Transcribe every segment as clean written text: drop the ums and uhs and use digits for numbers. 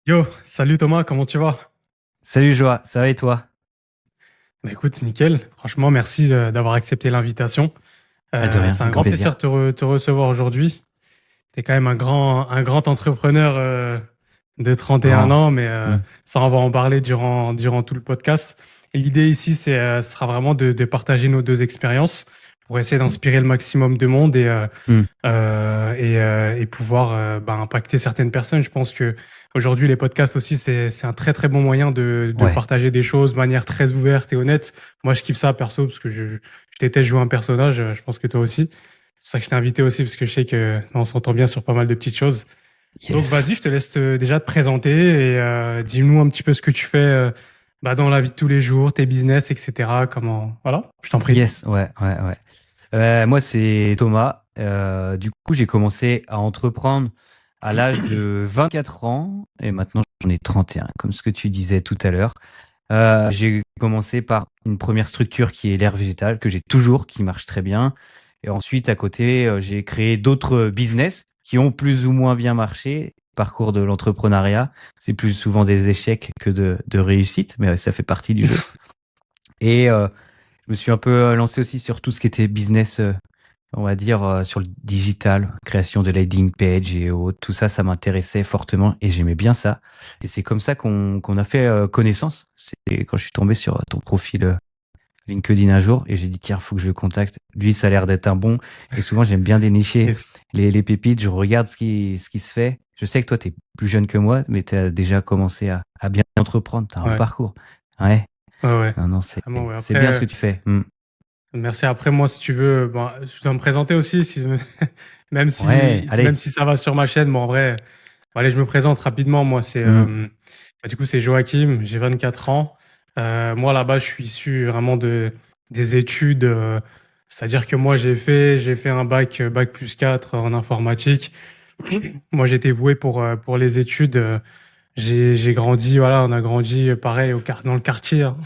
Yo, salut Thomas, comment tu vas? Salut Joa, ça va et toi? Bah écoute, nickel. Franchement, merci d'avoir accepté l'invitation. Ah, de rien, C'est un avec grand grand plaisir plaisir. de te recevoir aujourd'hui. Tu es quand même un grand entrepreneur de 31 Grand. ans, mais Hmm. ça, on va en parler durant tout le podcast. Et l'idée ici, ce sera vraiment de partager nos deux expériences pour essayer d'inspirer le maximum de monde Hmm. et pouvoir impacter certaines personnes. Je pense que aujourd'hui, les podcasts aussi, c'est un très très bon moyen de Ouais. partager des choses de manière très ouverte et honnête. Moi, je kiffe ça perso parce que je déteste jouer un personnage. Je pense que toi aussi. C'est pour ça que je t'ai invité aussi parce que je sais que on s'entend bien sur pas mal de petites choses. Donc Yes. vas-y, je te laisse déjà te présenter et dis-nous un petit peu ce que tu fais dans la vie de tous les jours, tes business, etc. Comment, voilà, je t'en prie. Yes, ouais, ouais, ouais. Moi, c'est Thomas. Du coup, j'ai commencé à entreprendre à l'âge de 24 ans et maintenant j'en ai 31, comme ce que tu disais tout à l'heure. J'ai commencé par une première structure qui est l'air végétal, que j'ai toujours, qui marche très bien. Et ensuite, à côté, j'ai créé d'autres business qui ont plus ou moins bien marché. Parcours de l'entrepreneuriat, c'est plus souvent des échecs que de réussites, mais ça fait partie du jeu. Et je me suis un peu lancé aussi sur tout ce qui était business, on va dire, sur le digital, création de landing page et autres. Tout ça, ça m'intéressait fortement et j'aimais bien ça. Et c'est comme ça qu'on a fait connaissance. C'est quand je suis tombé sur ton profil LinkedIn un jour et j'ai dit, tiens, faut que je le contacte. Lui, ça a l'air d'être un bon. Et souvent, j'aime bien dénicher Yes. les pépites. Je regarde ce qui se fait. Je sais que toi, tu es plus jeune que moi, mais tu as déjà commencé à bien entreprendre. Tu as un Ouais, parcours. Ouais. ouais, ouais. Non, non, c'est Vraiment, ouais. c'est bien ce Après, que tu fais. Hmm. merci. Après, moi, si tu veux, je dois me présenter aussi, si, Ouais, même allez. si ça va sur ma chaîne. Bon, en vrai, allez, je me présente rapidement. Moi, Hmm. du coup, c'est Joachim. J'ai 24 ans. Moi, là-bas, je suis issu vraiment des études. C'est-à-dire que moi, j'ai fait un bac plus 4 en informatique. Moi, j'étais voué pour les études. J'ai grandi, voilà, on a grandi pareil dans le quartier, hein.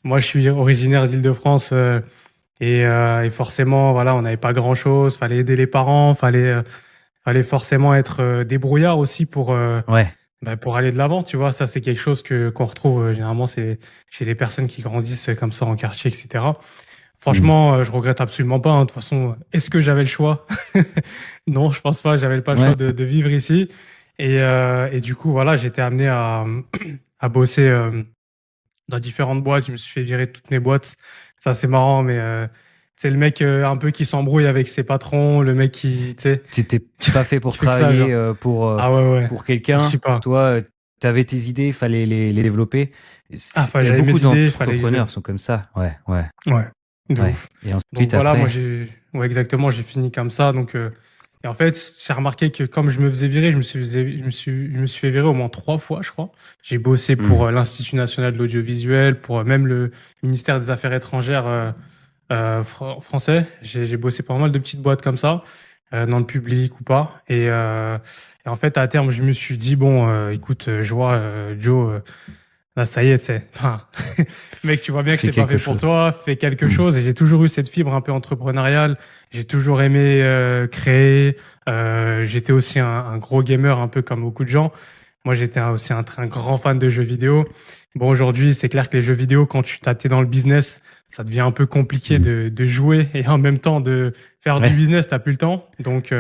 Moi, je suis originaire d'Île-de-France et forcément, voilà, on n'avait pas grand-chose. Fallait aider les parents, fallait forcément être débrouillard aussi Ouais. pour aller de l'avant. Tu vois, ça c'est quelque chose que qu'on retrouve généralement, c'est chez les personnes qui grandissent comme ça en quartier, etc. Hmm. Franchement, je regrette absolument pas, hein. De toute façon, est-ce que j'avais le choix? Non, je pense pas. J'avais pas le choix Ouais. de vivre ici. Et du coup, voilà, j'étais amené à bosser dans différentes boîtes. Je me suis fait virer de toutes mes boîtes. Ça, c'est marrant, mais c'est le mec un peu qui s'embrouille avec ses patrons, le mec qui, tu sais, T'étais pas fait pour qui fait que ça, genre. travailler Ah ouais, ouais. pour quelqu'un. Archi pas. Toi, t'avais tes idées, il fallait les développer. Ah, enfin, Il y a j'avais beaucoup mes idées, il fallait que je les... d'entrepreneurs qui sont comme ça. Ouais, ouais, Ouais, de ouais. ouf. Et Donc ensuite, voilà, moi après, ouais, exactement, j'ai fini comme ça. Donc, et en fait, j'ai remarqué que comme je me faisais virer, je me suis fait virer au moins 3 fois, je crois. J'ai bossé hmm. pour l'Institut national de l'audiovisuel, pour même le ministère des Affaires étrangères français. J'ai bossé pour pas mal de petites boîtes comme ça, dans le public ou pas. Et en fait, à terme, je me suis dit, bon, écoute, je vois, Joe, là, ça y est, tu sais. Enfin, mec, tu vois bien que Fais c'est pas quelque fait pour chose. toi, fais quelque Hmm. chose. Et j'ai toujours eu cette fibre un peu entrepreneuriale. J'ai toujours aimé créer. J'étais aussi un gros gamer, un peu comme beaucoup de gens. Moi, j'étais aussi un grand fan de jeux vidéo. Bon, aujourd'hui, c'est clair que les jeux vidéo, quand t'es dans le business, ça devient un peu compliqué Hmm. de jouer et en même temps de faire du Ouais. business, t'as plus le temps. Donc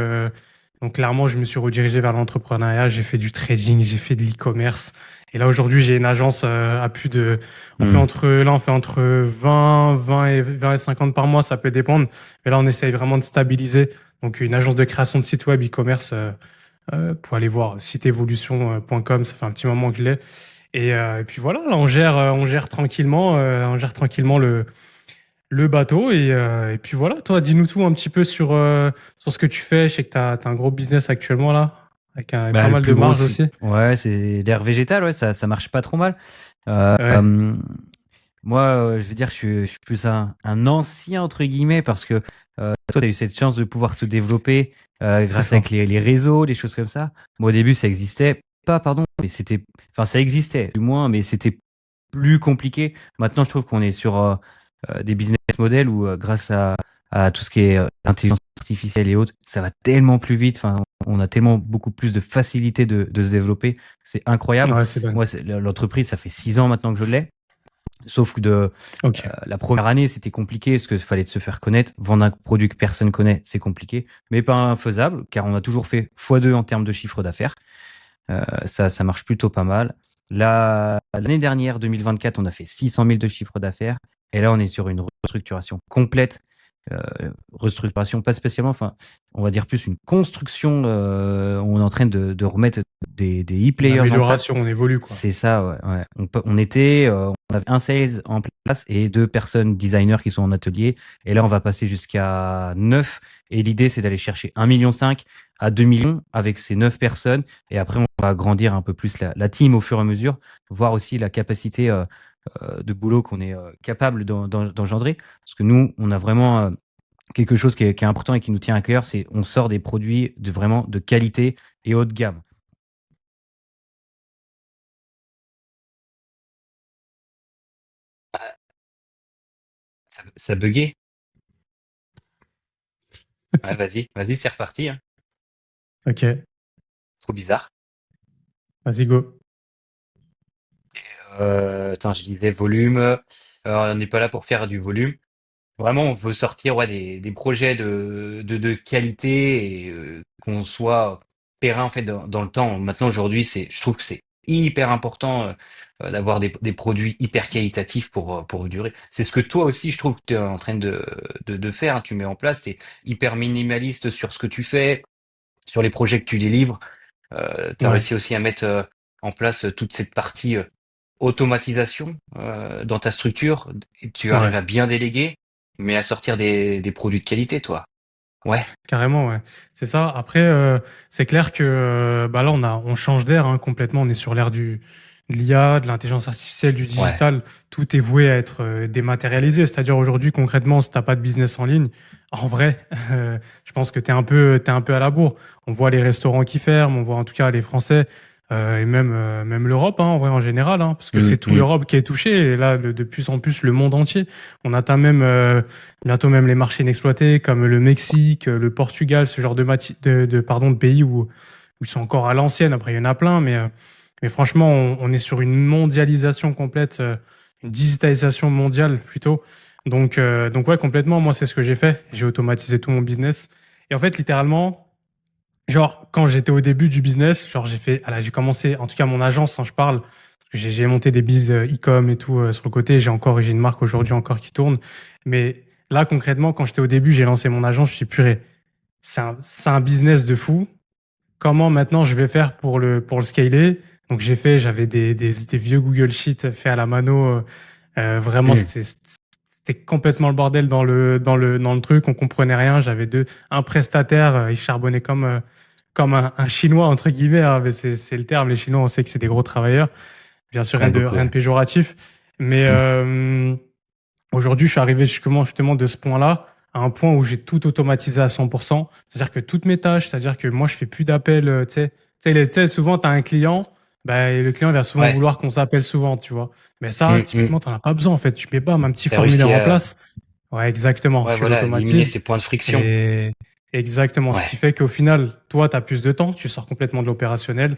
clairement, je me suis redirigé vers l'entrepreneuriat. J'ai fait du trading, j'ai fait de l'e-commerce. Et là, aujourd'hui, j'ai une agence à plus de... Hmm. On fait entre 20 et 50 par mois, ça peut dépendre. Mais là, on essaye vraiment de stabiliser. Donc, une agence de création de site web e-commerce pour aller voir siteevolution.com, ça fait un petit moment que je l'ai. Et puis voilà, là, on gère tranquillement le bateau. Et puis voilà, toi, dis-nous tout un petit peu sur ce que tu fais. Je sais que t'as un gros business actuellement là, avec pas Bah, le mal de plus gros, marge aussi. c'est l'air végétal, ouais, ça marche pas trop mal. Ouais, Euh, Moi, je veux dire, je suis plus un ancien, entre guillemets, parce que toi, tu as eu cette chance de pouvoir te développer c'est grâce ça. avec les réseaux, les choses comme ça. Moi, au début, ça existait pas, pardon, mais c'était, enfin, ça existait, du moins, mais c'était plus compliqué. Maintenant, je trouve qu'on est sur des business models où, grâce à tout ce qui est intelligence artificielle et autres, ça va tellement plus vite. Enfin, on a tellement beaucoup plus de facilité de se développer. C'est incroyable. Ouais, c'est dingue. Moi, l'entreprise, ça fait 6 ans maintenant que je l'ai. Sauf que Ok. la première année, c'était compliqué parce qu'il fallait se faire connaître. Vendre un produit que personne connaît, c'est compliqué, mais pas infaisable, car on a toujours fait x2 en termes de chiffre d'affaires. Ça marche plutôt pas mal. L'année dernière, 2024, on a fait 600 000 de chiffre d'affaires. Et là, on est sur une restructuration complète. Restructuration, pas spécialement, enfin, on va dire plus une construction. On est en train de remettre des Une e-players en place. amélioration, on évolue, quoi. C'est ça, ouais. Ouais. On avait un sales en place et 2 personnes designers qui sont en atelier. Et là, on va passer jusqu'à 9. Et l'idée, c'est d'aller chercher 1,5 million à 2 millions avec ces 9 personnes. Et après, on va agrandir un peu plus la team au fur et à mesure, voir aussi la capacité de boulot qu'on est capable d'engendrer. Parce que nous, on a vraiment quelque chose qui est important et qui nous tient à cœur, c'est on sort des produits vraiment de qualité et haut de gamme. Ça buguait. Ouais, vas-y, c'est reparti, hein. Ok. Trop bizarre. Vas-y, go. Attends, je disais volume. On n'est pas là pour faire du volume. Vraiment, on veut sortir des projets de qualité et qu'on soit périn en fait dans le temps. Maintenant, aujourd'hui, je trouve que c'est hyper important d'avoir des produits hyper qualitatifs pour durer. C'est ce que toi aussi, je trouve que tu es en train de faire, hein. Tu mets en place, c'est hyper minimaliste sur ce que tu fais, sur les projets que tu délivres. Tu as Ouais. réussi aussi à mettre en place toute cette partie automatisation dans ta structure. Et tu arrives Ouais. à bien déléguer, mais à sortir des produits de qualité, toi. Ouais, Carrément, ouais. C'est ça. Après, c'est clair que bah là, on change d'air hein, complètement. On est sur l'ère de l'IA, de l'intelligence artificielle, du ouais. digital. Tout est voué à être dématérialisé. C'est-à-dire aujourd'hui, concrètement, si t'as pas de business en ligne, en vrai, je pense que t'es un peu à la bourre. On voit les restaurants qui ferment, on voit en tout cas les Français et même l'Europe, hein, en vrai en général, hein, parce que Mm, c'est tout mm. l'Europe qui est touchée et là, de plus en plus le monde entier. On atteint même bientôt même les marchés inexploités comme le Mexique, le Portugal, ce genre de pays où ils sont encore à l'ancienne. Après, il y en a plein, mais franchement, on est sur une mondialisation complète, une digitalisation mondiale plutôt. Donc ouais, complètement. Moi, c'est ce que j'ai fait. J'ai automatisé tout mon business. Et en fait, littéralement, genre quand j'étais au début du business, genre j'ai commencé, en tout cas mon agence, hein, je parle, parce que j'ai monté des biz e-com et tout sur le côté. J'ai une marque aujourd'hui encore qui tourne. Mais là, concrètement, quand j'étais au début, j'ai lancé mon agence, je suis purée. C'est un business de fou. Comment maintenant je vais faire pour le scaler? Donc j'avais des vieux Google Sheets faits à la mano. Vraiment, Mm. c'était complètement le bordel dans le truc. On comprenait rien. Un prestataire, il charbonnait comme un Chinois entre guillemets, hein, mais c'est le terme. Les Chinois, on sait que c'est des gros travailleurs. Bien sûr, Ouais, beaucoup, rien de ouais. péjoratif. Mais Mm. aujourd'hui, je suis arrivé justement de ce point-là à un point où j'ai tout automatisé à 100%. C'est-à-dire que toutes mes tâches, c'est-à-dire que moi, je fais plus d'appels. Tu sais, souvent, tu as un client, bah, et le client va souvent Ouais. vouloir qu'on s'appelle souvent, tu vois. Mais ça, Mm, mm. typiquement, t'en as pas besoin en fait. Tu mets pas un petit T'as formulaire réussi en à, place. Ouais, exactement. ouais, Tu voilà, éliminer l'automatises ces points de friction. et exactement. Ce qui Ouais. fait qu'au final, toi, tu as plus de temps, tu sors complètement de l'opérationnel.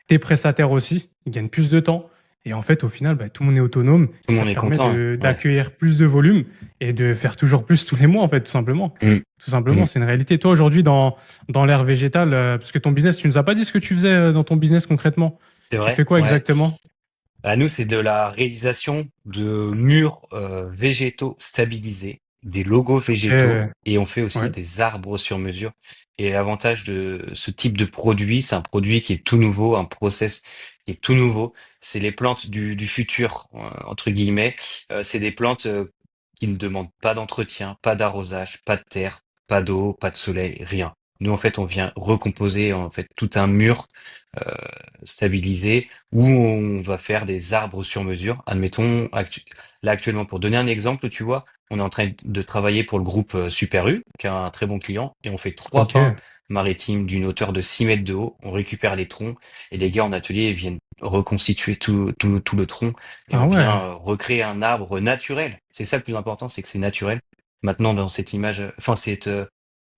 Tes prestataires aussi, ils gagnent plus de temps. Et en fait, au final, bah, tout le monde est autonome Tout et le ça monde te est permet content, hein. Ouais. d'accueillir plus de volume et de faire toujours plus tous les mois, en fait, tout simplement. Mm, Tout simplement, mm. c'est une réalité. Toi, aujourd'hui, dans l'ère végétale, parce que ton business, tu nous as pas dit ce que tu faisais dans ton business concrètement. C'est Tu fais vrai, quoi ouais. exactement? À nous, c'est de la réalisation de murs végétaux stabilisés, des logos Ok, végétaux, et on fait aussi ouais, des arbres sur mesure. Et l'avantage de ce type de produit, c'est un produit qui est tout nouveau, un process qui est tout nouveau. C'est les plantes du futur, entre guillemets. C'est des plantes qui ne demandent pas d'entretien, pas d'arrosage, pas de terre, pas d'eau, pas de soleil, rien. Nous, en fait, on vient recomposer en fait tout un mur euh, stabilisé où on va faire des arbres sur mesure. Admettons, là actuellement, pour donner un exemple, tu vois, on est en train de travailler pour le groupe Super U, qui est un très bon client, et on fait 3 pins ok. maritimes d'une hauteur de 6 mètres de haut. On récupère les troncs et les gars en atelier viennent reconstituer tout le tronc et Ah on ouais, vient recréer un arbre naturel. C'est ça le plus important, c'est que c'est naturel. Maintenant, dans cette image, enfin, cette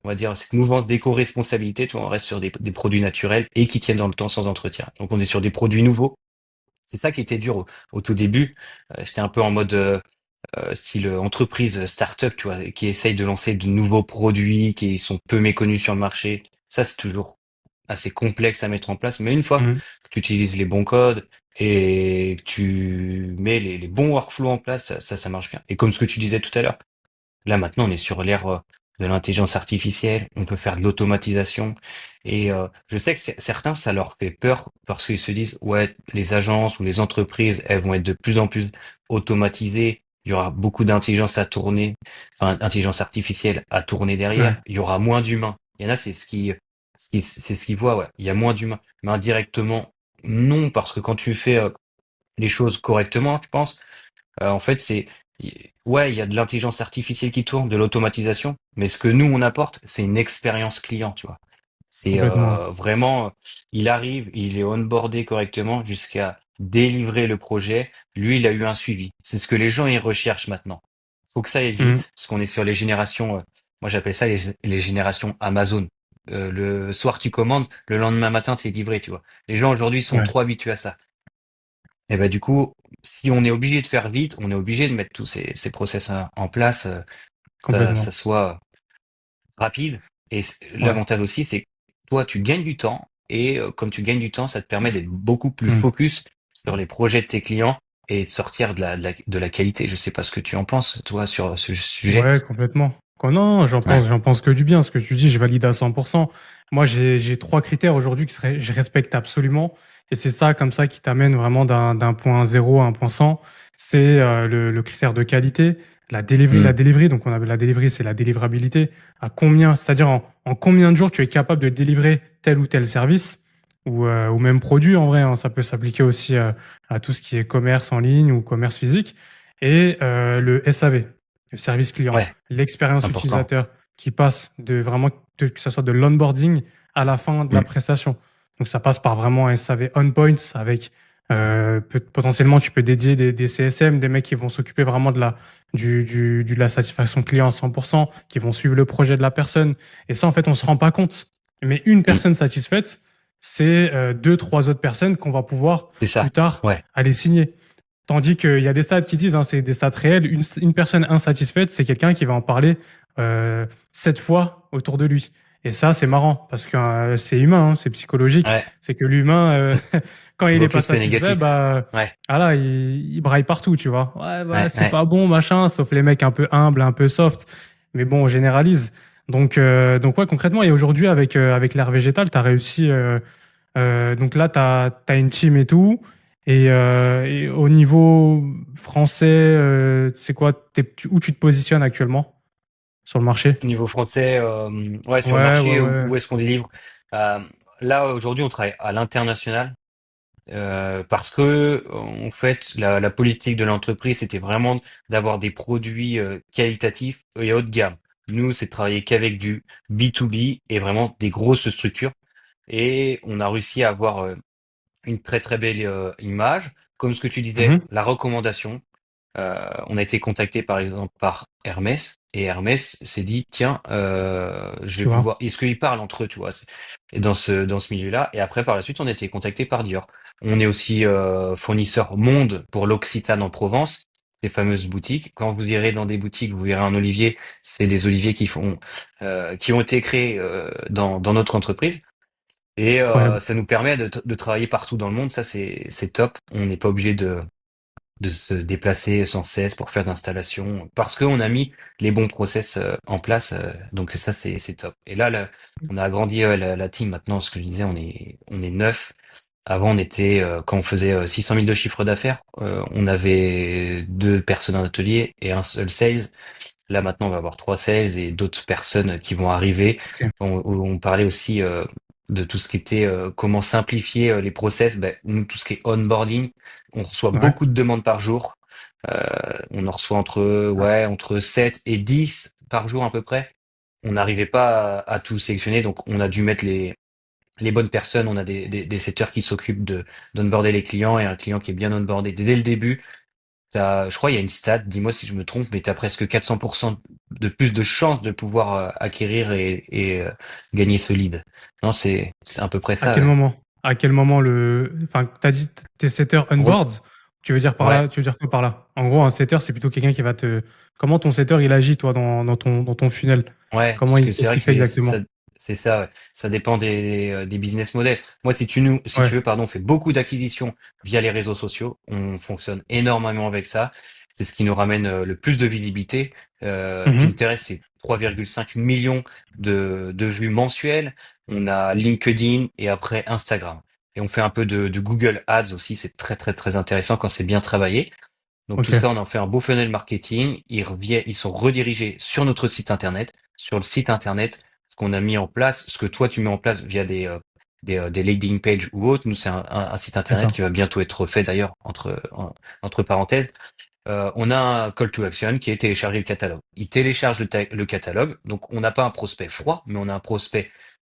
on va dire, cette mouvance d'éco-responsabilité, tu vois, on reste sur des produits naturels et qui tiennent dans le temps sans entretien. Donc on est sur des produits nouveaux. C'est ça qui était dur au tout début. J'étais un peu en mode style entreprise, start-up, tu vois, qui essaye de lancer de nouveaux produits qui sont peu méconnus sur le marché. Ça, c'est toujours assez complexe à mettre en place. Mais une fois Mhm. que tu utilises les bons codes et que tu mets les bons workflows en place, ça marche bien. Et comme ce que tu disais tout à l'heure, là, maintenant, on est sur l'ère de l'intelligence artificielle, on peut faire de l'automatisation. Et je sais que certains, ça leur fait peur parce qu'ils se disent, ouais, les agences ou les entreprises, elles vont être de plus en plus automatisées. Il y aura beaucoup d'intelligence à tourner, enfin, intelligence artificielle à tourner derrière. Ouais, Il y aura moins d'humains. Il y en a, c'est ce qu'ils voient, ouais. Il y a moins d'humains. Mais indirectement, non, parce que quand tu fais les choses correctement, je pense, en fait, ouais, il y a de l'intelligence artificielle qui tourne, de l'automatisation, mais ce que nous on apporte, c'est une expérience client, tu vois. C'est complètement. vraiment, il arrive, il est onboardé correctement jusqu'à délivrer le projet. Lui, il a eu un suivi. C'est ce que les gens ils recherchent maintenant. Faut que ça aille Mhm. vite, parce qu'on est sur les générations. Moi, j'appelle ça les générations Amazon. Le soir tu commandes, le lendemain matin t'es livré, tu vois. Les gens aujourd'hui sont Ouais, trop habitués à ça. Et ben du coup, si on est obligé de faire vite, on est obligé de mettre tous ces process en place, ça complètement. soit rapide. Et Ouais. l'avantage aussi, c'est que toi, tu gagnes du temps. Et comme tu gagnes du temps, ça te permet d'être beaucoup plus Mhm. focus sur les projets de tes clients et de sortir de la qualité. Je sais pas ce que tu en penses, toi, sur ce sujet. Ouais, complètement. Non, Ouais. j'en pense que du bien. Ce que tu dis, je valide à 100%. Moi, j'ai trois critères aujourd'hui je respecte absolument. Et c'est ça, comme ça, qui t'amène vraiment d'un point zéro à un point 100. C'est le critère de qualité, la Mm. delivery. Donc, la delivery, c'est la délivrabilité. À combien, c'est-à-dire en combien de jours tu es capable de délivrer tel ou tel service ou même produit en vrai, hein. Ça peut s'appliquer aussi à tout ce qui est commerce en ligne ou commerce physique. Et le SAV, le service client, Ouais, l'expérience important. utilisateur qui passe de vraiment que ça soit de l'onboarding à la fin de la Mm. prestation. Donc ça passe par vraiment un SAV on point avec potentiellement tu peux dédier des CSM, des mecs qui vont s'occuper vraiment de la satisfaction client à 100%, qui vont suivre le projet de la personne. Et ça en fait on se rend pas compte. Mais une Mm. personne satisfaite, c'est deux trois autres personnes qu'on va pouvoir C'est plus ça. tard Ouais. aller signer. Tandis qu'il y a des stats qui disent, hein, c'est des stats réels, une personne insatisfaite, c'est quelqu'un qui va en parler 7 fois autour de lui. Et ça, c'est marrant, parce que c'est humain, hein, c'est psychologique. Ouais. C'est que l'humain, quand il est Beaucoup pas l'aspect satisfait, négatif. bah Ouais. voilà, il braille partout, tu vois. Ouais, bah, Ouais. c'est Ouais. pas bon, machin, sauf les mecs un peu humbles, un peu soft. Mais bon, on généralise. Donc ouais, concrètement, et aujourd'hui, avec l'ère végétale, t'as réussi. Donc là, t'as une team et tout. Et au niveau français, c'est quoi, où tu te positionnes actuellement sur le marché? Au niveau français, ouais, sur le Ouais, ouais, marché, ouais. où est-ce qu'on délivre? Euh, Là, aujourd'hui, on travaille à l'international parce que, en fait, la politique de l'entreprise, c'était vraiment d'avoir des produits qualitatifs et haut de gamme. Nous, c'est de travailler qu'avec du B2B et vraiment des grosses structures. Et on a réussi à avoir une très très belle image. Comme ce que tu disais, Mhm. la recommandation. On a été contacté par exemple par Hermès et Hermès s'est dit tiens je vais Tu vois? pouvoir est-ce qu'ils parlent entre eux tu vois et dans ce milieu-là et après par la suite on a été contacté par Dior. On est aussi fournisseur monde pour l'Occitane en Provence, ces fameuses boutiques. Quand vous irez dans des boutiques vous verrez un olivier, c'est des oliviers qui ont été créés dans notre entreprise. Et Incroyable. ça nous permet de travailler partout dans le monde. Ça, c'est top. On n'est pas obligé de se déplacer sans cesse pour faire d'installation parce qu'on a mis les bons process en place. Donc ça, c'est top. Et là, on a agrandi la team maintenant. Ce que je disais, on est neuf. Avant, on était quand on faisait 600 000 de chiffre d'affaires, on avait deux personnes en atelier et un seul sales. Là, maintenant, on va avoir trois sales et d'autres personnes qui vont arriver. Ok. On parlait aussi de tout ce qui était comment simplifier les process. Ben, nous, tout ce qui est onboarding, on reçoit Ouais. beaucoup de demandes par jour. On en reçoit entre 7 et 10 par jour à peu près. On n'arrivait pas à tout sélectionner, donc on a dû mettre les bonnes personnes. On a des setters qui s'occupent de d'onboarder les clients et un client qui est bien onboardé dès le début. je crois, il y a une stat, dis-moi si je me trompe, mais tu as presque 400% de plus de chances de pouvoir acquérir et gagner ce lead. Non, c'est à peu près À ça, quel ouais. moment? À quel moment le, enfin, t'as dit t'es setter Rem- onboard. Tu veux dire par Ouais, là, tu veux dire quoi par là? En gros, un setter, c'est plutôt quelqu'un qui va te, comment ton setter, il agit, toi, dans ton funnel? ouais, Comment parce que c'est qu'est-ce vrai qu'il fait que exactement? c'est ça, ouais. Ça dépend des business models. Moi, si Ouais. tu veux, pardon, on fait beaucoup d'acquisitions via les réseaux sociaux. On fonctionne énormément avec ça. C'est ce qui nous ramène le plus de visibilité. Mhm. Pinterest, c'est 3,5 millions de vues mensuelles. On a LinkedIn et après Instagram. Et on fait un peu de Google Ads aussi. C'est très, très, très intéressant quand c'est bien travaillé. Donc tout Ok. ça, on en fait un beau funnel marketing. Ils sont redirigés sur notre site internet. Sur le site internet, ce qu'on a mis en place, ce que toi tu mets en place via des landing pages ou autres. Nous, c'est un site C'est internet ça. qui va bientôt être refait d'ailleurs entre parenthèses. On a un call to action qui est télécharger le catalogue. Il télécharge le catalogue, donc on n'a pas un prospect froid, mais on a un prospect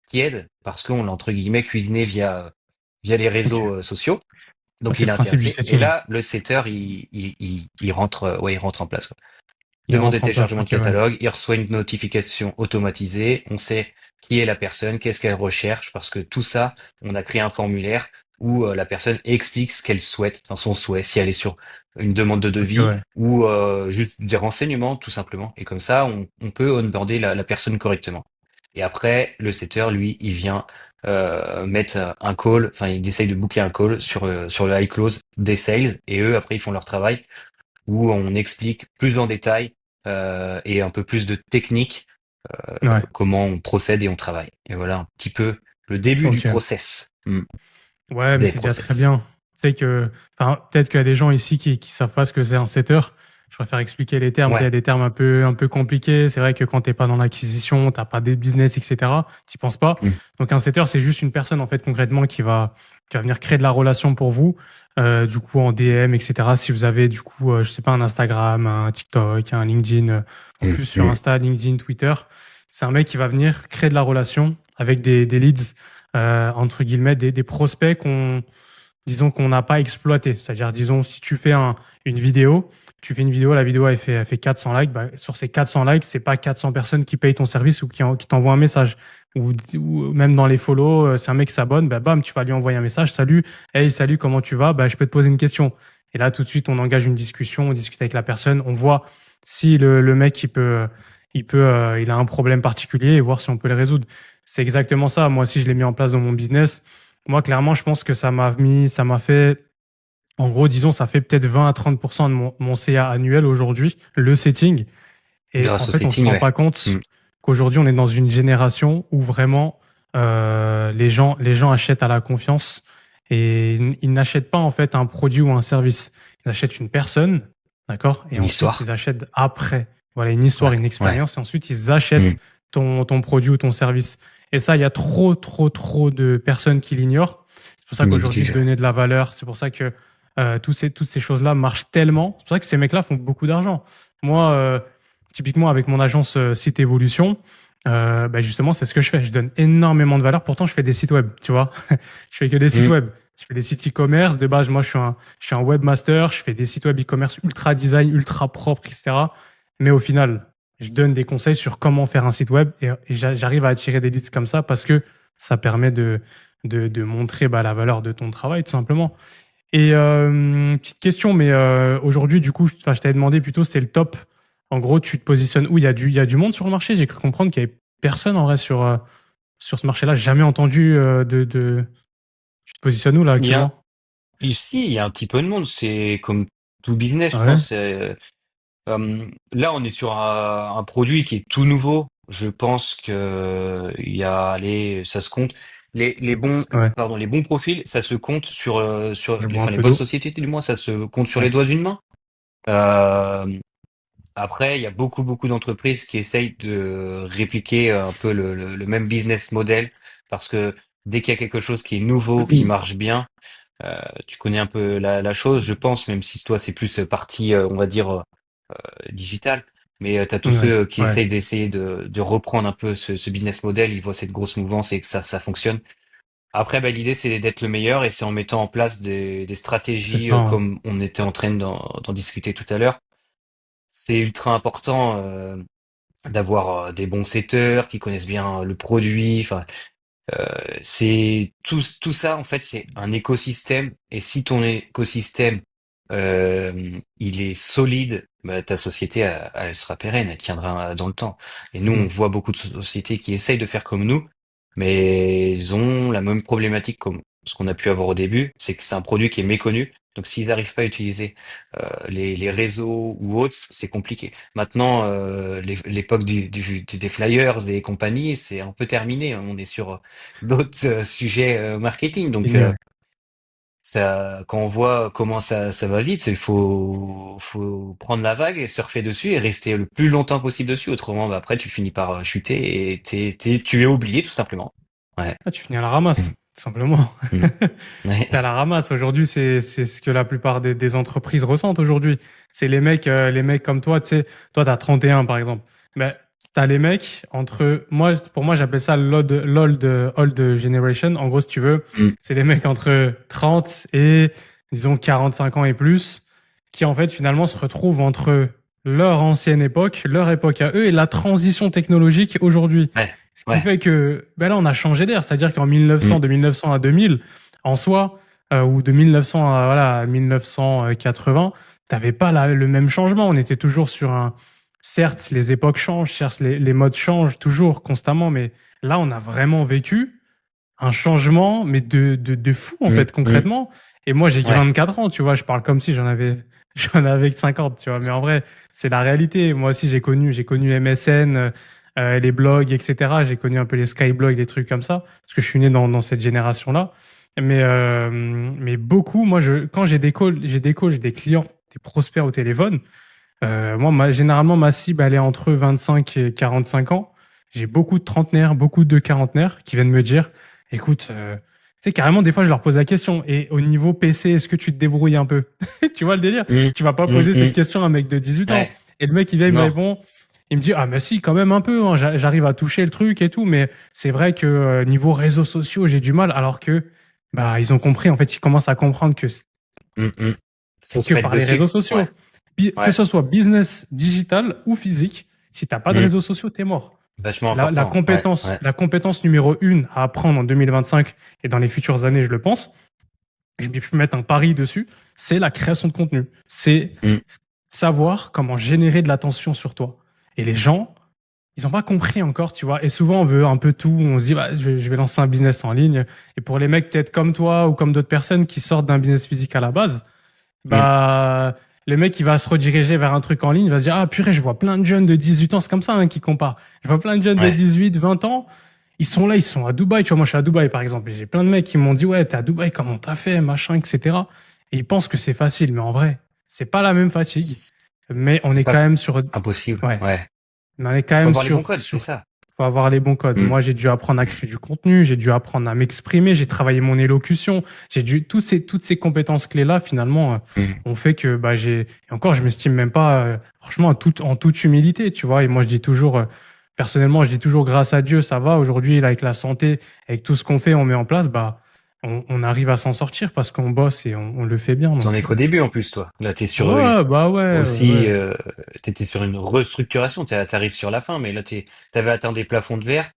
tiède parce qu'on l'a entre guillemets cuisiné via les Ok. réseaux sociaux. Ouais, Donc c'est il le est principe du intéressé. Et setting. là, le setter, il rentre, il rentre en place. Il Demande de rentre en place. téléchargement de Ok, ouais. catalogue, il reçoit une notification automatisée, on sait qui est la personne, qu'est-ce qu'elle recherche, parce que tout ça, on a créé un formulaire où la personne explique ce qu'elle souhaite, enfin son souhait, si elle est sur une demande de Ok, devis ouais. ou juste des renseignements, tout simplement. Et comme ça, on peut onboarder la personne correctement. Et après, le setter, lui, il vient mettre un call, enfin, il essaye de booker un call sur le high close des sales, et eux, après, ils font leur travail où on explique plus en détail et un peu plus de technique Ouais. comment on procède et on travaille. Et voilà un petit peu le début du Ok. process. Ouais, mais Des c'est déjà très process. bien. Tu sais que, enfin, peut-être qu'il y a des gens ici qui savent pas ce que c'est un setter. Je préfère expliquer les termes. Tu sais, il y a Ouais. des termes un peu compliqués. C'est vrai que quand t'es pas dans l'acquisition, t'as pas de business, etc. T'y penses pas. Mm. Donc un setter, c'est juste une personne en fait concrètement qui va venir créer de la relation pour vous. Du coup en DM, etc. Si vous avez du coup, je sais pas, un Instagram, un TikTok, un LinkedIn, en Mm. plus sur Mm. Insta, LinkedIn, Twitter, c'est un mec qui va venir créer de la relation avec des leads entre guillemets, des prospects disons qu'on n'a pas exploité. C'est-à-dire, disons, si tu fais une vidéo, tu fais une vidéo, la vidéo elle fait 400 likes, bah, sur ces 400 likes, c'est pas 400 personnes qui payent ton service ou qui t'envoient un message. Ou même dans les follow, c'est un mec qui s'abonne, bah, bam, tu vas lui envoyer un message, salut, hey, salut, comment tu vas? Bah, je peux te poser une question. Et là, tout de suite, on engage une discussion, on discute avec la personne, on voit si le mec, il a un problème particulier et voir si on peut le résoudre. C'est exactement ça. Moi aussi, je l'ai mis en place dans mon business. Moi, clairement, je pense que ça m'a fait, en gros, disons, ça fait peut-être 20 à 30% de mon CA annuel aujourd'hui, le setting. Et en Grâce au fait, on se setting, rend ouais. pas compte Mm. qu'aujourd'hui, on est dans une génération où vraiment, les gens achètent à la confiance et ils n'achètent pas, en fait, un produit ou un service. Ils achètent une personne, d'accord? Et Une ensuite, histoire. ils achètent après. Voilà, une histoire, Ouais. une Ouais. expérience. Et ensuite, ils achètent Mm. ton produit ou ton service. Et ça, il y a trop de personnes qui l'ignorent. C'est pour ça qu'aujourd'hui, Néglige. donner de la valeur, c'est pour ça que toutes ces choses-là marchent tellement. C'est pour ça que ces mecs-là font beaucoup d'argent. Moi, typiquement, avec mon agence Site Evolution, bah justement, c'est ce que je fais. Je donne énormément de valeur. Pourtant, je fais des sites web, tu vois. Je fais que des sites Mm. web. Je fais des sites e-commerce. De base, moi, je suis un webmaster. Je fais des sites web e-commerce ultra design, ultra propre, etc. Mais au final, je donne des conseils sur comment faire un site web et j'arrive à attirer des leads comme ça parce que ça permet de montrer bah, la valeur de ton travail, tout simplement. Et petite question, mais aujourd'hui, du coup, enfin, je t'avais demandé plutôt, c'était le top. En gros, tu te positionnes où? Il y a du monde sur le marché. J'ai cru comprendre qu'il y avait personne en vrai sur ce marché-là. J'ai jamais entendu Tu te positionnes où là Il y a, actuellement? ici, il y a un petit peu de monde. C'est comme tout business, je Ouais, pense. Là, on est sur un produit qui est tout nouveau. Je pense que il y a, allez, ça se compte. Les bons, ouais. pardon, les bons profils, ça se compte Je bois un enfin, les peu bonnes d'eau. sociétés, du moins, ça se compte sur les Ouais, doigts d'une main. Euh, Après, il y a beaucoup d'entreprises qui essayent de répliquer un peu le même business model parce que dès qu'il y a quelque chose qui est nouveau, qui marche bien, tu connais un peu la chose, je pense, même si toi, c'est plus partie, on va dire, digital. Mais tu as tous ouais, ceux qui ouais. essayent d'essayer de reprendre un peu ce business model, ils voient cette grosse mouvance et que ça fonctionne. Après, bah, l'idée, c'est d'être le meilleur et c'est en mettant en place des C'est stratégies ça, hein. comme on était en train d'en discuter tout à l'heure. C'est ultra important d'avoir des bons setters qui connaissent bien le produit. Enfin, c'est tout ça, en fait, c'est un écosystème. Et si ton écosystème il est solide, bah, ta société, elle sera pérenne, elle tiendra dans le temps. Et nous, on Mm. voit beaucoup de sociétés qui essayent de faire comme nous, mais ils ont la même problématique comme ce qu'on a pu avoir au début, c'est que c'est un produit qui est méconnu. Donc, s'ils n'arrivent pas à utiliser les réseaux ou autres, c'est compliqué. Maintenant, l'époque des flyers et compagnie, c'est un peu terminé. On est sur d'autres sujets marketing. Donc, Fini, ouais. ça, quand on voit comment ça va vite, faut prendre la vague et surfer dessus et rester le plus longtemps possible dessus. Autrement, bah, après, tu finis par chuter et tu es oublié, tout simplement. Ouais. Ah, tu finis à la ramasse, Mm. tout simplement. Mm. Ouais. T'es à la ramasse. Aujourd'hui, c'est ce que la plupart des entreprises ressentent aujourd'hui. C'est les mecs comme toi, tu sais, toi, t'as 31, par exemple. Mais t'as les mecs entre, moi, pour moi, j'appelle ça old generation. En gros, si tu veux, Mm. c'est les mecs entre 30 et, disons, 45 ans et plus, qui, en fait, finalement, se retrouvent entre leur ancienne époque, leur époque à eux et la transition technologique aujourd'hui. Ouais. Ce qui Ouais. fait que, ben là, on a changé d'air. C'est-à-dire qu'en Mm. 1900, de 1900 à 2000, en soi, ou de 1900 à, voilà, à 1980, t'avais pas le même changement. On était toujours sur un, certes, les époques changent, certes, les modes changent toujours, constamment, mais là, on a vraiment vécu un changement, mais de fou, en Mm. fait, Mm. concrètement. Et moi, j'ai que Ouais. 24 ans, tu vois, je parle comme si j'en avais que 50, tu vois. Mais en vrai, c'est la réalité. Moi aussi, j'ai connu MSN, les blogs, etc. J'ai connu un peu les skyblogs, les trucs comme ça, parce que je suis né dans cette génération-là. Mais beaucoup, moi, quand j'ai des clients, des prospects au téléphone, moi, généralement, ma cible, elle est entre 25 et 45 ans. J'ai beaucoup de trentenaires, beaucoup de quarantenaires qui viennent me dire, écoute, tu sais, carrément, des fois, je leur pose la question. Et au niveau PC, est-ce que tu te débrouilles un peu? Tu vois le délire? Mm. Tu vas pas Mm. poser cette Mm. question à un mec de 18 ans. Ouais. Et le mec, il vient, il me Non. répond, il me dit, ah, mais si, quand même un peu, hein, j'arrive à toucher le truc et tout. Mais c'est vrai que niveau réseaux sociaux, j'ai du mal. Alors que, bah, ils ont compris, en fait, ils commencent à comprendre que Mm. Mm. c'est Faut se que mettre par les réseaux dessus. Ouais. sociaux. Que Ouais. ce soit business digital ou physique, si t'as pas de Mm. réseaux sociaux, t'es mort. Vachement important. Ouais. Ouais. La compétence numéro une à apprendre en 2025 et dans les futures années, je le pense, je peux mettre un pari dessus, c'est la création de contenu. C'est Mm. savoir comment générer de l'attention sur toi. Et les gens, ils ont pas compris encore, tu vois. Et souvent, on veut un peu tout. On se dit, bah, je vais lancer un business en ligne. Et pour les mecs peut-être comme toi ou comme d'autres personnes qui sortent d'un business physique à la base, Mm. bah, le mec, il va se rediriger vers un truc en ligne, il va se dire, ah, purée, je vois plein de jeunes de 18 ans, c'est comme ça, hein, qui comparent. Je vois plein de jeunes de Ouais. 18, 20 ans, ils sont là, ils sont à Dubaï, tu vois, moi, je suis à Dubaï, par exemple, et j'ai plein de mecs qui m'ont dit, ouais, t'es à Dubaï, comment t'as fait, machin, etc. Et ils pensent que c'est facile, mais en vrai, c'est pas la même fatigue. Mais on C'est est pas quand même sur, impossible. ouais, Ouais. mais on est quand Faut même avoir les bons codes, c'est sur ça. faut avoir les bons codes. Mm. Moi, j'ai dû apprendre à créer du contenu, j'ai dû apprendre à m'exprimer, j'ai travaillé mon élocution, j'ai dû toutes ces compétences clés-là, finalement, Mm. ont fait que bah et encore, je m'estime même pas, franchement, en toute humilité, tu vois. Et moi, je dis toujours, personnellement, je dis toujours grâce à Dieu, ça va. Aujourd'hui, là, avec la santé, avec tout ce qu'on fait, on met en place, bah, on arrive à s'en sortir parce qu'on bosse et on le fait bien. T'en Donc, es qu'au début en plus, toi. Là, t'es sur une, ouais, bah ouais, aussi, ouais, t'étais sur une restructuration. T'arrives sur la fin, mais là, t'avais atteint des plafonds de verre.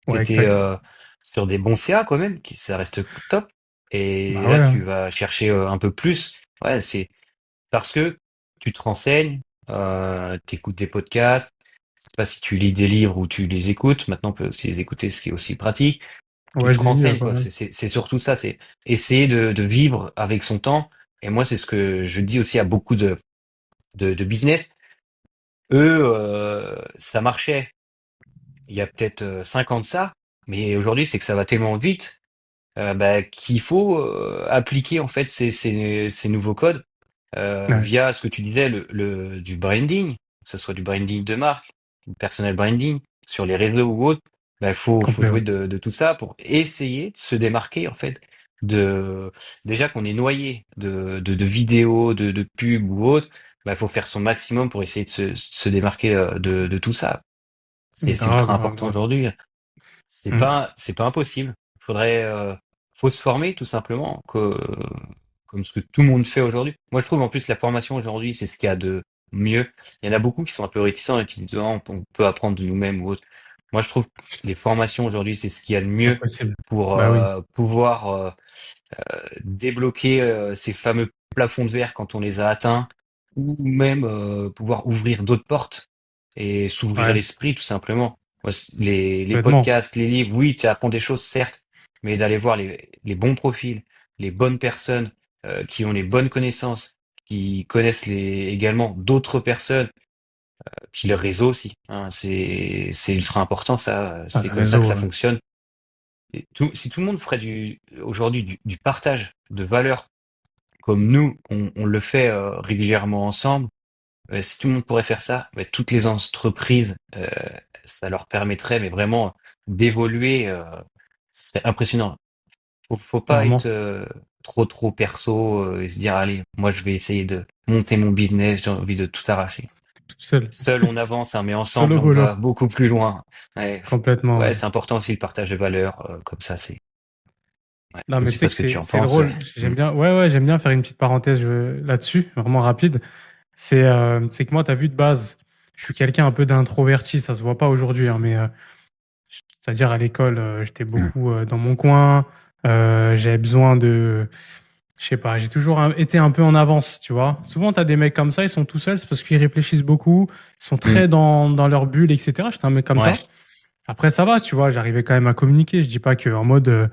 ouais, T'étais exact. sur des bons CA quand même, ça reste top. Et Bah là, ouais, tu hein. vas chercher un peu plus. Ouais, c'est parce que tu te renseignes, t'écoutes des podcasts. Je sais pas si tu lis des livres ou tu les écoutes. Maintenant, on peut aussi les écouter, ce qui est aussi pratique. Tu Ouais, te je l'ai lu, renseignes, pas quoi. mal. C'est surtout ça, c'est essayer de vivre avec son temps. Et moi, c'est ce que je dis aussi à beaucoup de business. Eux, ça marchait il y a peut-être 5 ans de ça, mais aujourd'hui, c'est que ça va tellement vite bah, qu'il faut appliquer en fait ces nouveaux codes Ouais, via ce que tu disais, du branding, que ce soit du branding de marque, du personnel branding, sur les réseaux ou autres. Bah, faut complet, jouer ouais. de tout ça pour essayer de se démarquer en fait de déjà qu'on est noyé de vidéos, de pubs ou autres. Bah, faut faire son maximum pour essayer de se démarquer de tout ça. C'est ultra Grave, grave, important grave. aujourd'hui. Mm. C'est pas impossible. faut se former tout simplement, comme ce que tout le monde fait aujourd'hui. Moi, je trouve en plus la formation aujourd'hui, c'est ce qu'il y a de mieux. Il y en a beaucoup qui sont un peu réticents et qui disent oh, on peut apprendre de nous-mêmes ou autre. Moi, je trouve que les formations aujourd'hui, c'est ce qu'il y a de Pas mieux possible. pour Bah oui, pouvoir débloquer ces fameux plafonds de verre quand on les a atteints, ou même pouvoir ouvrir d'autres portes et s'ouvrir ouais, l'esprit tout simplement. Moi, les complètement. podcasts, les livres, oui, tu apprends des choses certes, mais d'aller voir les bons profils, les bonnes personnes qui ont les bonnes connaissances, qui connaissent également d'autres personnes, puis le réseau aussi. Hein, c'est ultra important ça. Ah, C'est le comme ça que réseau, ça fonctionne. Et si tout le monde ferait aujourd'hui du partage de valeurs comme nous, on le fait régulièrement ensemble, si tout le monde pourrait faire ça, toutes les entreprises, ça leur permettrait, mais vraiment d'évoluer. Ce serait impressionnant. Faut pas être clairement. trop perso et se dire allez, moi je vais essayer de monter mon business, j'ai envie de tout arracher. Tout seul. Seul on avance, hein, mais ensemble Solo on va bolo. beaucoup plus loin. Ouais, Complètement, ouais, ouais. c'est important aussi le partage de valeurs, comme ça c'est. Ouais. Non, Je mais tu sais sais pas que ce que tu en c'est penses. drôle. Mm. J'aime bien, ouais, j'aime bien faire une petite parenthèse là-dessus, vraiment rapide. C'est que moi, t'as vu de base, je suis quelqu'un un peu d'introverti, ça se voit pas aujourd'hui, hein, mais c'est-à-dire à l'école, j'étais Mm. beaucoup dans mon coin, j'avais besoin de, je sais pas, j'ai toujours été un peu en avance, tu vois. Souvent, t'as des mecs comme ça, ils sont tout seuls, c'est parce qu'ils réfléchissent beaucoup, ils sont Mm. très dans leur bulle, etc. J'étais un mec comme Ouais. ça. Après, ça va, tu vois, j'arrivais quand même à communiquer. Je dis pas que en mode,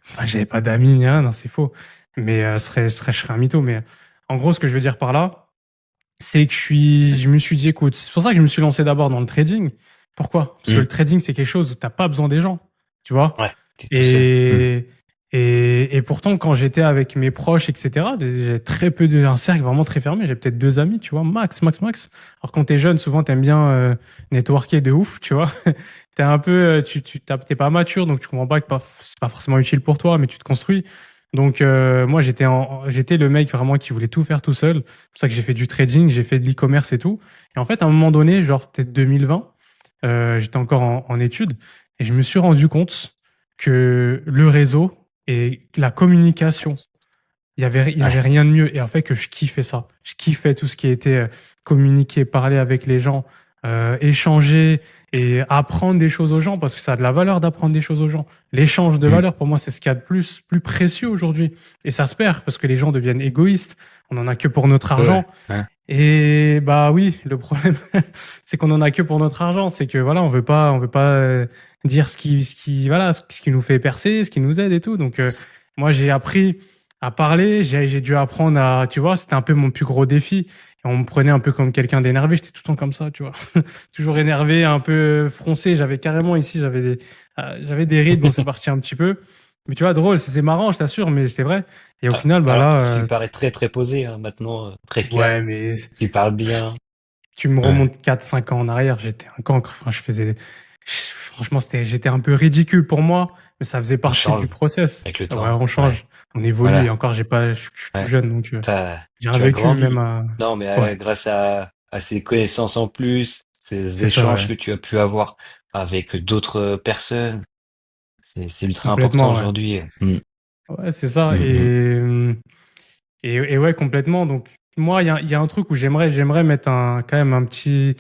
enfin, j'avais pas d'amis, ni rien, non, c'est faux. Mais je serais un mytho. Mais en gros, ce que je veux dire par là, c'est que je me suis dit, écoute, c'est pour ça que je me suis lancé d'abord dans le trading. Pourquoi? Parce que Mm. le trading, c'est quelque chose où t'as pas besoin des gens, tu vois. Ouais. T'es tout seul. Mm. Et, et pourtant, quand j'étais avec mes proches, etc., j'ai très peu un cercle vraiment très fermé. J'ai peut-être deux amis, tu vois, max. Alors quand t'es jeune, souvent t'aimes bien networker de ouf, tu vois. T'es un peu, t'es pas mature, donc tu comprends pas que c'est pas forcément utile pour toi, mais tu te construis. Donc moi j'étais le mec vraiment qui voulait tout faire tout seul. C'est pour ça que j'ai fait du trading, j'ai fait de l'e-commerce et tout. Et en fait à un moment donné, genre peut-être 2020, j'étais encore en études et je me suis rendu compte que le réseau et la communication, il y avait Ouais. rien de mieux. Et en fait, que je kiffais ça. Je kiffais tout ce qui était communiquer, parler avec les gens, échanger et apprendre des choses aux gens parce que ça a de la valeur d'apprendre des choses aux gens. L'échange de Mm. valeur, pour moi, c'est ce qu'il y a de plus précieux aujourd'hui. Et ça se perd parce que les gens deviennent égoïstes. On en a que pour notre Ouais. argent. Ouais. Et bah oui, le problème, c'est qu'on en a que pour notre argent. C'est que voilà, on veut pas dire voilà, ce qui nous fait percer, ce qui nous aide et tout. Donc moi, j'ai appris à parler. J'ai dû apprendre à, tu vois, c'était un peu mon plus gros défi. Et on me prenait un peu comme quelqu'un d'énervé. J'étais tout le temps comme ça, tu vois, toujours énervé, un peu froncé. J'avais carrément ici, j'avais des rides. Bon, c'est parti un petit peu. Mais tu vois, drôle, c'est marrant, je t'assure, mais c'est vrai. Et au Ah, final, bah alors que là, tu parais très posé hein, maintenant, très ouais, calme. mais Tu parles bien. tu me Ouais. remontes 4 5 ans en arrière, j'étais un cancre. Enfin, franchement, j'étais un peu ridicule pour moi, mais ça faisait On partie du change process. avec le Ouais, temps. on Ouais. change, on évolue. Et Voilà. encore, je suis tout Ouais. jeune, donc j'ai Tu as vécu même grandi. à, Non, mais ouais, grâce à ces connaissances en plus, ces c'est ça, échanges ouais, que tu as pu avoir avec d'autres personnes, c'est ultra important complètement, ouais, aujourd'hui. Mm. ouais, c'est ça. Mm, mm. Et ouais, complètement. Donc moi, il y a un truc où j'aimerais mettre quand même un petit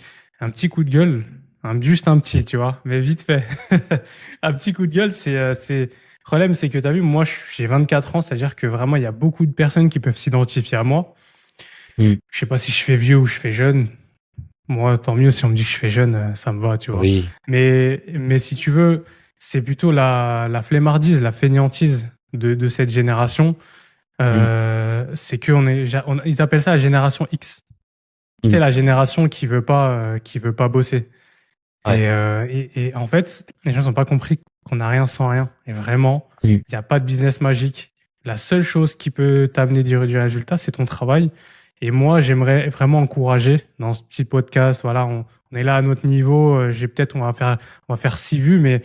coup de gueule, juste un petit, tu vois, mais vite fait. Un petit coup de gueule, le problème, c'est que t'as vu, moi, j'ai 24 ans, c'est-à-dire que vraiment, il y a beaucoup de personnes qui peuvent s'identifier à moi. Mm. Je sais pas si je fais vieux ou je fais jeune. Moi, tant mieux si on me dit que je fais jeune, ça me va, tu vois. Oui. Mais si tu veux, c'est plutôt la flemmardise, la fainéantise de cette génération. Mm. C'est que ils appellent ça la génération X. C'est Mm. la génération qui veut pas bosser. Ouais. Et en fait, les gens n'ont pas compris qu'on n'a rien sans rien. Et vraiment, Mm. il n'y a pas de business magique. La seule chose qui peut t'amener du résultat, c'est ton travail. Et moi, j'aimerais vraiment encourager dans ce petit podcast. Voilà, on est là à notre niveau. On va faire 6 vues, mais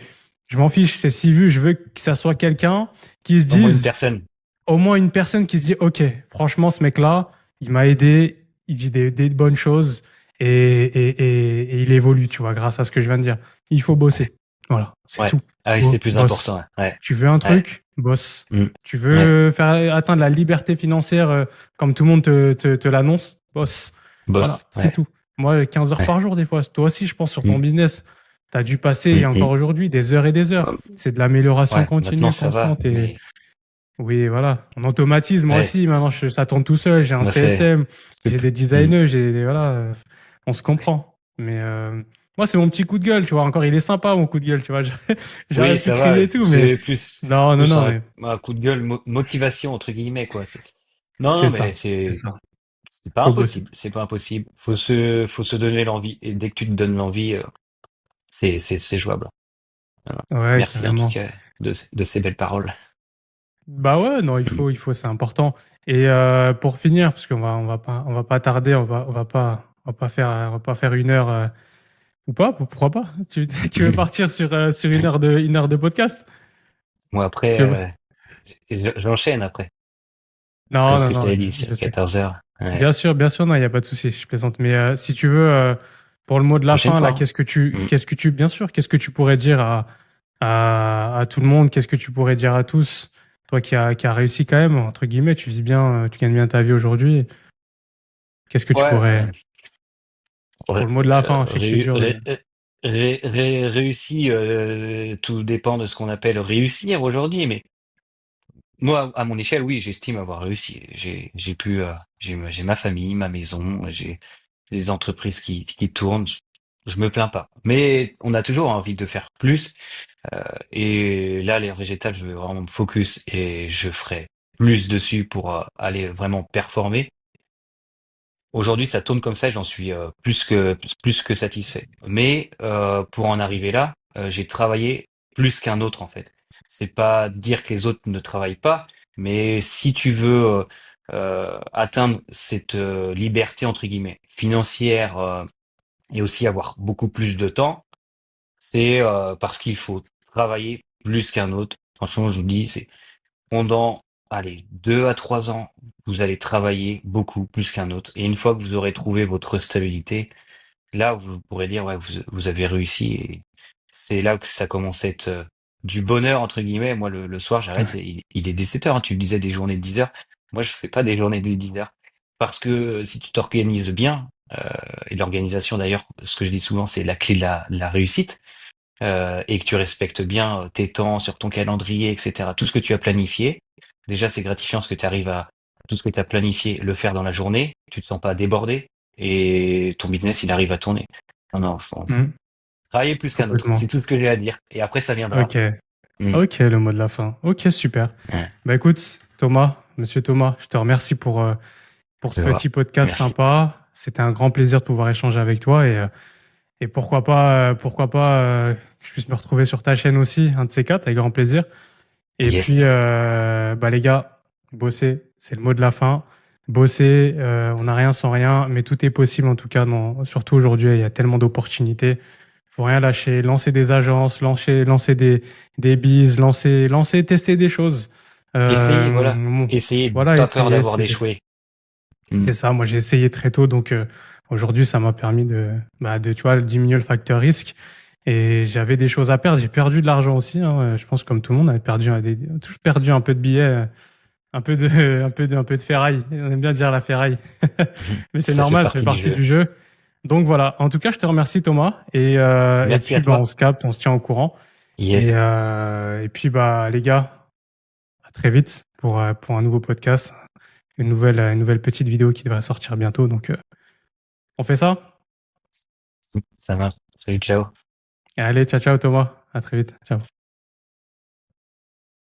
je m'en fiche. C'est 6 vues. Je veux que ça soit quelqu'un qui se Au moins une dise, personne. au moins une personne qui se dit, OK, franchement, ce mec-là, il m'a aidé, il dit des bonnes choses et il évolue, tu vois, grâce à ce que je viens de dire. Il faut Ouais. bosser. Voilà, c'est Ouais. tout. Ah oui, Go, c'est plus bosse. important. Ouais. Tu veux un Ouais. truc, bosse. Mm. Tu Ouais. veux faire atteindre la liberté financière comme tout le monde te l'annonce, bosse. Voilà, Boss. c'est Ouais. tout. Moi, 15 heures Ouais. par jour, des fois. Toi aussi, je pense, sur ton Mm. business, tu as dû passer, et Mm, encore mm. aujourd'hui, des heures et des heures. C'est de l'amélioration Ouais. Maintenant, continue, ça va, constante. Et mais oui, voilà. En automatisme, moi ouais. aussi, maintenant, ça tourne tout seul. J'ai un Moi, c'est. CSM, c'est j'ai des plus- Mm. designers, voilà, on se comprend. Mais moi, c'est mon petit coup de gueule, tu vois. Encore, il est sympa, mon coup de gueule, tu vois. Oui, J'arrête plus ça de va. crier et tout, mais C'est plus, non, non, plus non, mais un coup de gueule, motivation entre guillemets, quoi. Non, c'est non, mais ça, c'est ça. c'est pas Faut bosser. impossible. C'est pas impossible. Faut se donner l'envie. Et dès que tu te donnes l'envie, c'est jouable. Voilà. Ouais, Merci en tout carrément. cas de ces belles paroles. Bah ouais, non, Mm. c'est important. Et pour finir, parce on va pas tarder, on va pas faire une heure ou pas, pourquoi pas? Tu veux partir sur une heure de podcast? Moi après, Tu veux- j'enchaîne après. Comme Non, ce non, que je non, t'avais dit, je c'est sais. 14 heures. Ouais. Bien sûr, non, il y a pas de souci, je plaisante. Mais si tu veux, pour le mot de la Prochaine fin, là, fois. Hein. bien sûr, qu'est-ce que tu pourrais dire à tout le monde? Qu'est-ce que tu pourrais dire à tous? Toi qui a réussi quand même, entre guillemets, tu vis bien, tu gagnes bien ta vie aujourd'hui. Qu'est-ce que tu Ouais. pourrais, pour Ré- le mot de la fin, je sais que c'est dur de... réussi, tout dépend de ce qu'on appelle réussir aujourd'hui, mais moi, à mon échelle, oui, j'estime avoir réussi. J'ai ma famille, ma maison, j'ai des entreprises qui tournent. Je me plains pas. Mais on a toujours envie de faire plus. Et là, l'air végétal, je vais vraiment me focus et je ferai plus dessus pour aller vraiment performer. Aujourd'hui, ça tourne comme ça et j'en suis plus que satisfait. Mais pour en arriver là, j'ai travaillé plus qu'un autre en fait. C'est pas dire que les autres ne travaillent pas, mais si tu veux atteindre cette liberté entre guillemets financière et aussi avoir beaucoup plus de temps, c'est parce qu'il faut travailler plus qu'un autre. Franchement, je vous dis, c'est pendant, allez, 2 à 3 ans, vous allez travailler beaucoup plus qu'un autre. Et une fois que vous aurez trouvé votre stabilité, là, vous pourrez dire, ouais, vous avez réussi. Et c'est là que ça commence à être du bonheur, entre guillemets. Moi, le soir, j'arrête, il est 17 heures. Hein. Tu me disais des journées de 10 heures. Moi, je fais pas des journées de 10 heures. Parce que si tu t'organises bien, et l'organisation d'ailleurs, ce que je dis souvent, c'est la clé de la réussite, et que tu respectes bien tes temps sur ton calendrier, etc. Tout ce que tu as planifié, déjà c'est gratifiant ce que tu arrives à tout ce que tu as planifié, le faire dans la journée, tu te sens pas débordé et ton business il arrive à tourner. Non, non, faut Hmm, travailler plus qu'un autre, complètement. c'est tout ce que j'ai à dire. Et après ça viendra. Ok, Mm. ok, le mot de la fin. Ok, super. Ouais, Bah écoute, Monsieur Thomas, je te remercie pour ce c'est vrai. petit podcast Merci. sympa. C'était un grand plaisir de pouvoir échanger avec toi et pourquoi pas que je puisse me retrouver sur ta chaîne aussi, un de ces quatre, avec grand plaisir. Et puis, Yes. bah les gars, bossez, c'est le mot de la fin. Bossez, on n'a rien sans rien, mais tout est possible en tout cas. Surtout aujourd'hui, il y a tellement d'opportunités. Faut rien lâcher, lancer des agences, lancer des bises, tester des choses. Essayez, voilà. Bon, Essayez, voilà, pas peur essayer, d'avoir d'échouer. Mm. c'est ça. Moi, j'ai essayé très tôt, donc aujourd'hui, ça m'a permis tu vois, diminuer le facteur risque. Et j'avais des choses à perdre. J'ai perdu de l'argent aussi. Hein. Je pense comme tout le monde, on a tous perdu un peu de billets, un peu de ferraille. On aime bien dire la ferraille, mais c'est Ça fait normal, ça fait partie du partie jeu. du jeu. Donc voilà. En tout cas, je te remercie Thomas. Et Merci puis à bah, on toi. se capte, on se tient au courant. Yes. Et puis bah les gars, à très vite pour un nouveau podcast, une nouvelle petite vidéo qui devrait sortir bientôt. Donc on fait ça? Ça marche. Salut, ciao. Allez, ciao ciao Thomas. À très vite. Ciao.